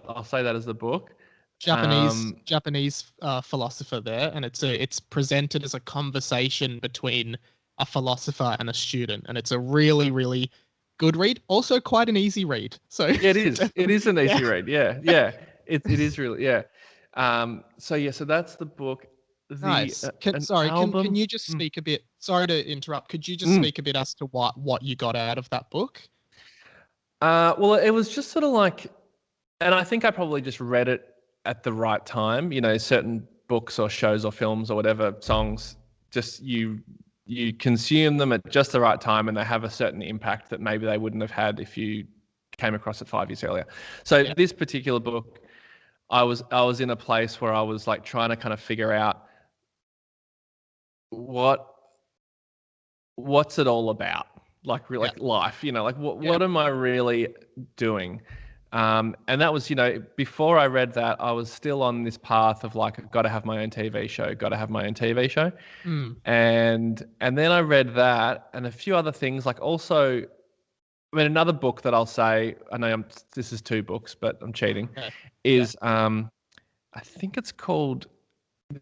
B: I'll say that as the book.
A: Japanese philosopher there, and it's presented as a conversation between a philosopher and a student, and it's a really, really good read. Also, quite an easy read. So
B: yeah, it is. It is an easy read. Yeah, yeah. It is really So that's the book.
A: Nice. Can you just speak a bit? Sorry to interrupt. Could you just speak a bit as to what you got out of that book?
B: Well, it was just sort of like, and I think I probably just read it at the right time. Certain books or shows or films or whatever, songs, just you consume them at just the right time, and they have a certain impact that maybe they wouldn't have had if you came across it 5 years earlier. So this particular book, I was in a place where I was like trying to kind of figure out what's it all about, like life, like what am I really doing? And that was, before I read that, I was still on this path of like, I've got to have my own TV show, And then I read that and a few other things, like also, another book that I'll say, I know this is 2 books, but I'm cheating, is I think it's called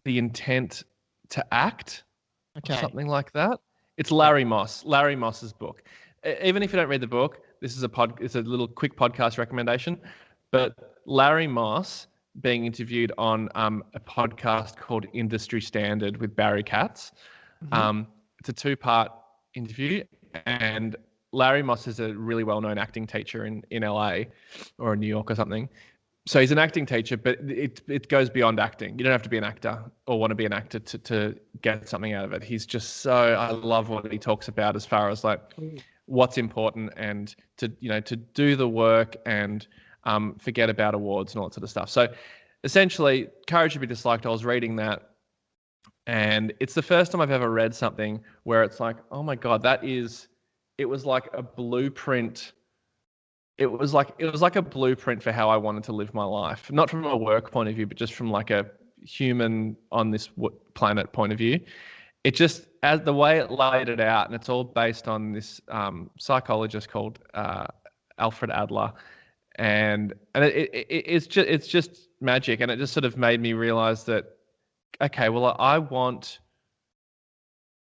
B: The Intent to Act, or something like that. It's Larry Moss's book. Even if you don't read the book, this is it's a little quick podcast recommendation. But Larry Moss being interviewed on a podcast called Industry Standard with Barry Katz. It's a 2-part interview, and Larry Moss is a really well-known acting teacher in LA or in New York or something. So he's an acting teacher, but it goes beyond acting. You don't have to be an actor or want to be an actor to get something out of it. He's just I love what he talks about as far as like what's important, and to do the work and forget about awards and all that sort of stuff. So essentially, Courage to be Disliked, I was reading that, and it's the first time I've ever read something where it's like, oh my God, it was like a blueprint. It was like a blueprint for how I wanted to live my life, not from a work point of view, but just from like a human on this planet point of view. It just as the way it laid it out, and it's all based on this psychologist called Alfred Adler, and it's just magic, and it just sort of made me realize that, okay, well, I want,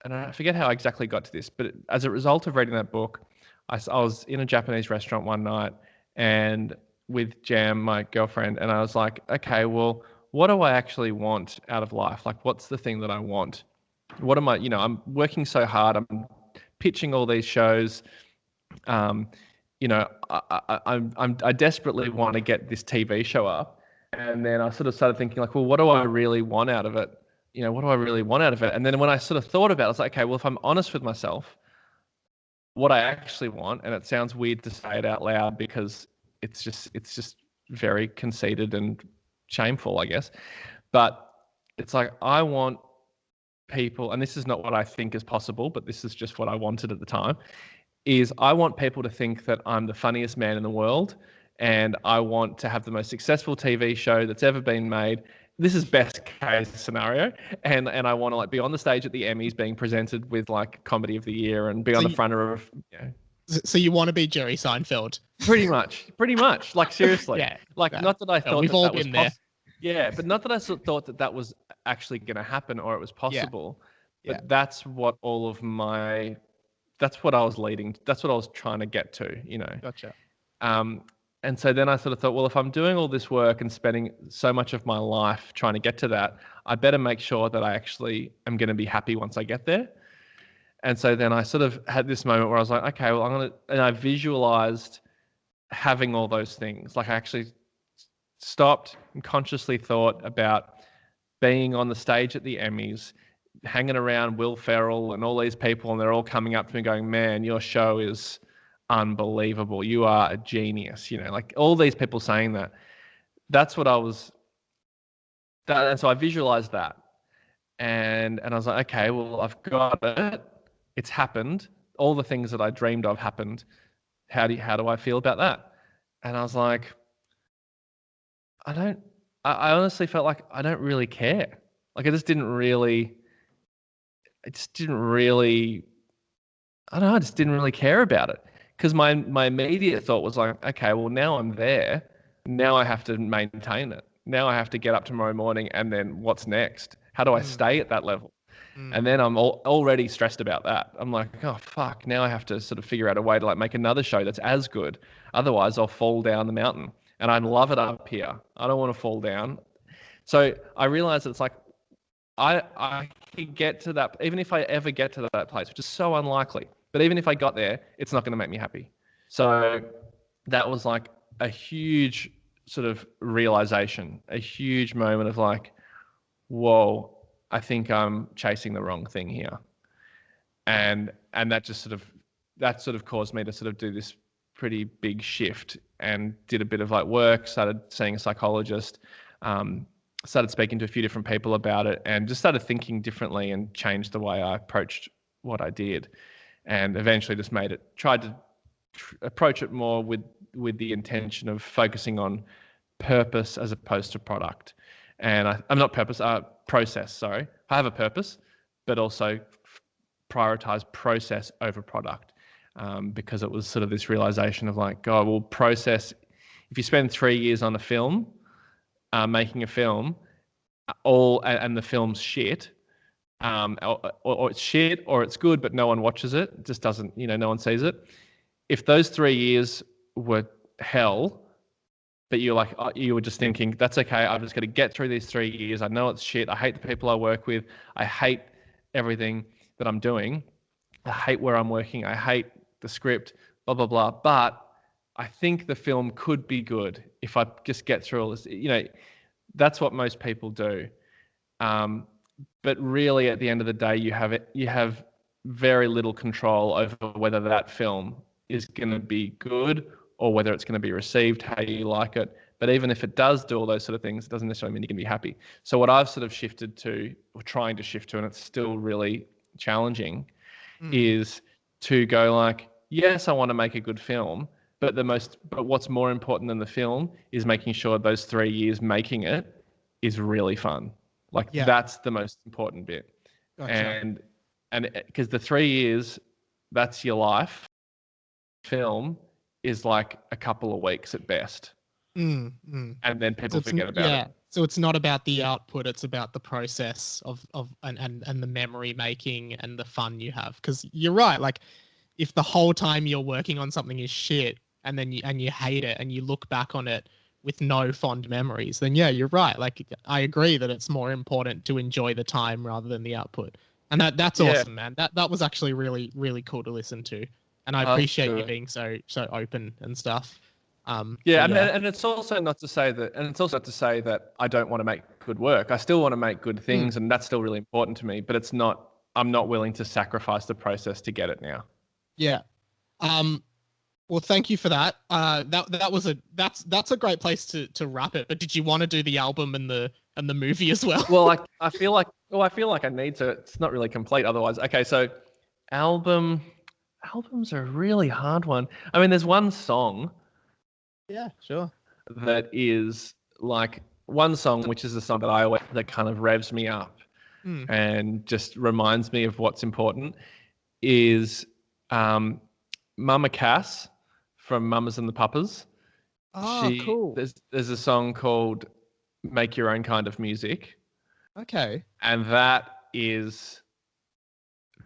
B: and I forget how I exactly got to this, but as a result of reading that book, I was in a Japanese restaurant one night and with Jam, my girlfriend, and I was like, okay, well, what do I actually want out of life? Like, what's the thing that I want? What am I, I'm working so hard. I'm pitching all these shows. I desperately want to get this TV show up. And then I sort of started thinking like, well, what do I really want out of it? What do I really want out of it? And then when I sort of thought about it, I was like, okay, well, if I'm honest with myself, what I actually want, and it sounds weird to say it out loud because it's just very conceited and shameful, I guess. But it's like, I want people, and this is not what I think is possible, but this is just what I wanted at the time, is I want people to think that I'm the funniest man in the world, and I want to have the most successful TV show that's ever been made. This is best case scenario, and I want to like be on the stage at the Emmys being presented with like Comedy of the Year and be on the front of,
A: So you want to be Jerry Seinfeld?
B: Pretty much. Like seriously,
A: Yeah.
B: Like not that I thought
A: we've
B: that
A: all
B: that was
A: been there.
B: Yeah, but not that I thought that that was actually going to happen or it was possible.
A: Yeah.
B: But that's what that's what I was leading. That's what I was trying to get to,
A: Gotcha.
B: And so then I sort of thought, well, if I'm doing all this work and spending so much of my life trying to get to that, I better make sure that I actually am going to be happy once I get there. And so then I sort of had this moment where I was like, okay, well, and I visualized having all those things. Like I actually stopped and consciously thought about being on the stage at the Emmys, hanging around Will Ferrell and all these people, and they're all coming up to me going, man, your show is unbelievable. You are a genius. Like all these people saying that. That's what I was. And so I visualized that. And I was like, okay, well, I've got it. It's happened. All the things that I dreamed of happened. How do I feel about that? And I was like, I honestly felt like I don't really care. Like I just didn't really, I just didn't really care about it. Because my immediate thought was like, okay, well, now I'm there. Now I have to maintain it. Now I have to get up tomorrow morning, and then what's next? How do I stay at that level? And then I'm already stressed about that. I'm like, oh, fuck. Now I have to sort of figure out a way to like make another show that's as good. Otherwise, I'll fall down the mountain. And I love it up here. I don't want to fall down. So I realized it's like, I could get to that, even if I ever get to that place, which is so unlikely. But even if I got there, it's not going to make me happy. So that was like a huge sort of realization, a huge moment of like, whoa, I think I'm chasing the wrong thing here. And that just sort of caused me to sort of do this pretty big shift and did a bit of like work, started seeing a psychologist, started speaking to a few different people about it, and just started thinking differently and changed the way I approached what I did. And eventually just tried to approach it more with the intention of focusing on purpose as opposed to product. And I'm not process, sorry. I have a purpose, but also prioritize process over product, because it was sort of this realization of like, God, well, process, if you spend 3 years on a film, making a film, and the film's shit, or it's shit, or it's good, but no one watches it. It just doesn't, no one sees it. If those 3 years were hell, but you were just thinking, that's okay, I'm just going to get through these 3 years. I know it's shit. I hate the people I work with. I hate everything that I'm doing. I hate where I'm working. I hate the script, blah, blah, blah. But I think the film could be good if I just get through all this. That's what most people do. But really, at the end of the day, you have very little control over whether that film is going to be good or whether it's going to be received how you like it. But even if it does do all those sort of things, it doesn't necessarily mean you can be happy. So what I've sort of shifted to, or trying to shift to, and it's still really challenging, is to go like, yes, I want to make a good film, but what's more important than the film is making sure those 3 years making it is really fun. Like that's the most important bit.
A: Gotcha.
B: And and because the 3 years, that's your life. Film is like a couple of weeks at best, and then people forget about it.
A: So it's not about the output; it's about the process of and the memory making and the fun you have. Because you're right, like if the whole time you're working on something is shit, and then you hate it, and you look back on it with no fond memories, then yeah, you're right. Like I agree that it's more important to enjoy the time rather than the output. And that's awesome, man. That was actually really, really cool to listen to. And I appreciate you being so open and stuff.
B: And it's also not to say that I don't want to make good work. I still want to make good things, and that's still really important to me. But I'm not willing to sacrifice the process to get it now.
A: Yeah. Well, thank you for that. That's a great place to wrap it. But did you want to do the album and the movie as well?
B: Well, I feel like I need to. It's not really complete otherwise. Okay, so album's a really hard one. I mean, there's one song.
A: Yeah, sure.
B: That is like one song, which is the song that kind of revs me up and just reminds me of what's important. Is Mama Cass from Mamas and the Papas.
A: Oh, cool.
B: There's a song called Make Your Own Kind of Music.
A: Okay.
B: And that is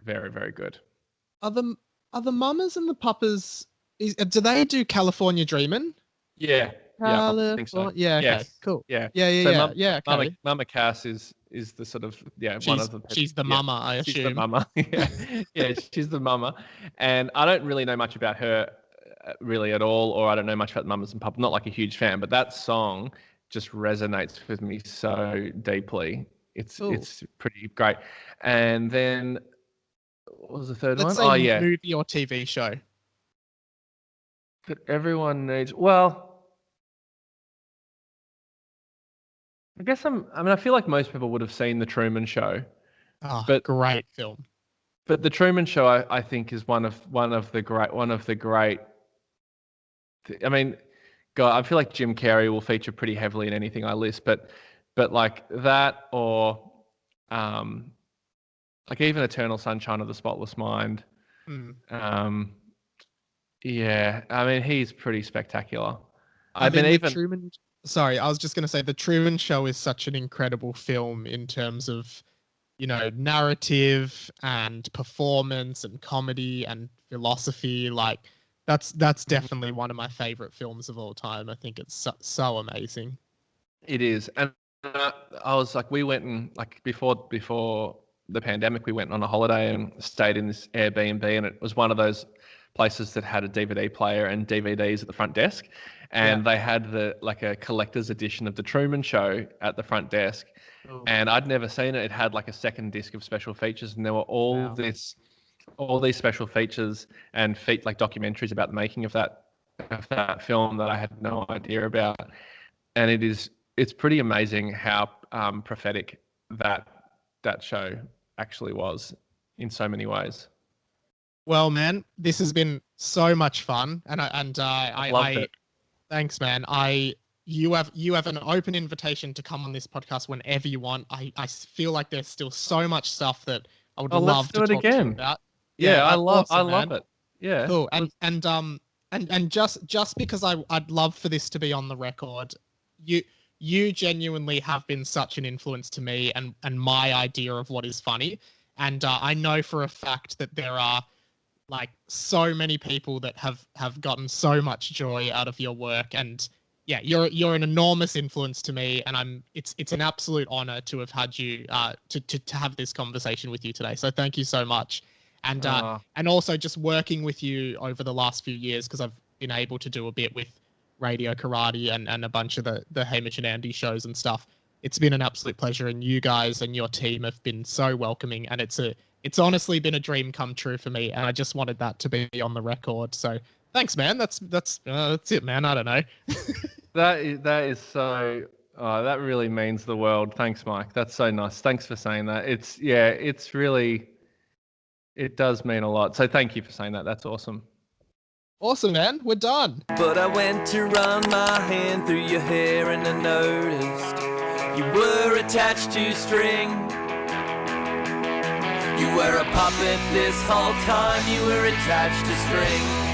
B: very, very good.
A: Are the Mamas and the Papas, do they do California Dreamin'?
B: Yeah.
A: I think so. Yeah, okay. Yes. Cool. Yeah. Yeah. Okay.
B: Mama Cass is the sort of one of the.
A: She's the mama, I assume.
B: She's the mama. Yeah, she's the mama, and I don't really know much about her really at all, or I don't know much about Mamas and Papas. Not like a huge fan, but that song just resonates with me so deeply. It's pretty great. And then what was the third one?
A: Oh yeah, movie or TV show
B: that everyone needs. Well, I guess I feel like most people would have seen The Truman Show.
A: Oh, but great film.
B: But The Truman Show, I think, is one of the great. I mean, God, I feel like Jim Carrey will feature pretty heavily in anything I list, but like that, or like even Eternal Sunshine of the Spotless Mind. Yeah, I mean, he's pretty spectacular.
A: Sorry, I was just going to say The Truman Show is such an incredible film in terms of, narrative and performance and comedy and philosophy. Like that's definitely one of my favorite films of all time. I think it's so amazing.
B: It is. And I was like, we went and like before the pandemic, we went on a holiday and stayed in this Airbnb, and it was one of those places that had a DVD player and DVDs at the front desk. And they had a collector's edition of The Truman Show at the front desk. Ooh. And I'd never seen it. It had like a second disc of special features, and there were all these special features and like documentaries about the making of that film that I had no idea about. And it's pretty amazing how prophetic that show actually was in so many ways.
A: Well, man, this has been so much fun, and I loved it. Thanks, man. You have an open invitation to come on this podcast whenever you want. I feel like there's still so much stuff that I would love to talk to you about.
B: Yeah, I love it. Yeah.
A: Cool. And just because I'd love for this to be on the record, you genuinely have been such an influence to me and my idea of what is funny. And I know for a fact that there are like so many people that have gotten so much joy out of your work, and yeah, you're an enormous influence to me, and it's an absolute honor to have had you to have this conversation with you today. So thank you so much. And also just working with you over the last few years, because I've been able to do a bit with Radio Karate and a bunch of the Hamish and Andy shows and stuff. It's been an absolute pleasure, and you guys and your team have been so welcoming, and it's honestly been a dream come true for me, and I just wanted that to be on the record. So thanks, man. That's it, man. I don't know.
B: that is so. Oh, that really means the world. Thanks, Mike. That's so nice. Thanks for saying that. It's really, it does mean a lot. So thank you for saying that. That's awesome.
A: Awesome, man. We're done.
C: But I went to run my hand through your hair and I noticed you were attached to string. You were a puppet this whole time, you were attached to string.